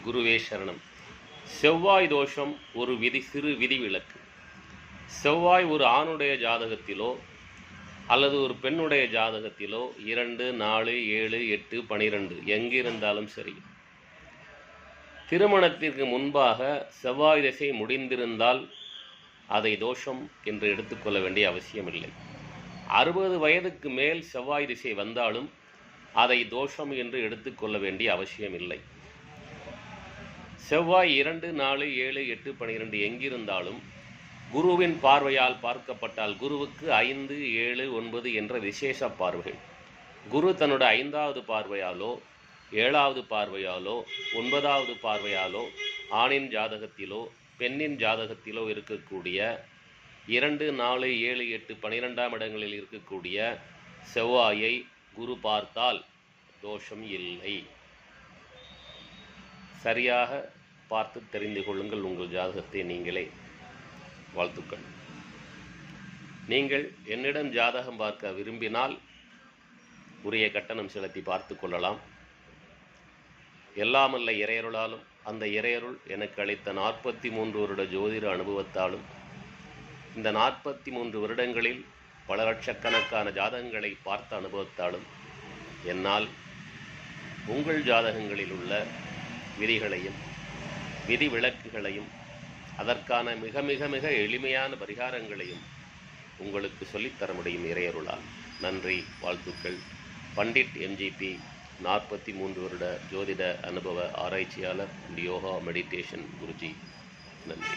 குருவே சரணம். செவ்வாய் தோஷம் ஒரு சிறு விதிவிலக்கு. செவ்வாய் ஒரு ஆணுடைய ஜாதகத்திலோ அல்லது ஒரு பெண்ணுடைய ஜாதகத்திலோ 2, 4, 7, 8, 12 எங்கிருந்தாலும் சரி, திருமணத்திற்கு முன்பாக செவ்வாய் திசை முடிந்திருந்தால் அதை தோஷம் என்று எடுத்துக்கொள்ள வேண்டிய அவசியமில்லை. 60 வயதுக்கு மேல் செவ்வாய் திசை வந்தாலும் அதை தோஷம் என்று எடுத்துக்கொள்ள வேண்டிய அவசியமில்லை. செவ்வாய் 2, 4, 7, 8, 12 எங்கிருந்தாலும் குருவின் பார்வையால் பார்க்கப்பட்டால் குருவுக்கு 5, 7, 9 என்ற விசேஷ பார்வைகள். குரு தன்னோட 5வது பார்வையாலோ 7வது பார்வையாலோ 9வது பார்வையாலோ ஆணின் ஜாதகத்திலோ பெண்ணின் ஜாதகத்திலோ இருக்கக்கூடிய 2, 4, 7, 8, 12ஆம் இடங்களில் இருக்கக்கூடிய செவ்வாயை குரு பார்த்தால் தோஷம் இல்லை. சரியாக பார்த்து தெரிந்து கொள்ளுங்கள் உங்கள் ஜாதகத்தை நீங்களே. வாழ்த்துக்கள். நீங்கள் என்னிடம் ஜாதகம் பார்க்க விரும்பினால் உரிய கட்டணம் செலுத்தி பார்த்து கொள்ளலாம். எல்லாமல்ல இறையருளாலும் அந்த இறையருள் எனக்கு அளித்த 43 வருட ஜோதிட அனுபவத்தாலும் இந்த 43 வருடங்களில் பல லட்சக்கணக்கான ஜாதகங்களை பார்த்த அனுபவத்தாலும் என்னால் உங்கள் ஜாதகங்களில் உள்ள விதிகளையும் விதி விலக்குகளையும் அதற்கான மிக மிக மிக எளிமையான பரிகாரங்களையும் உங்களுக்கு சொல்லித்தர முடியும் இறையருளால். நன்றி, வாழ்த்துக்கள். பண்டிட் எம்ஜிபி, 43 வருட ஜோதிட அனுபவ ஆராய்ச்சியாளர், யோகா மெடிடேஷன் குருஜி. நன்றி.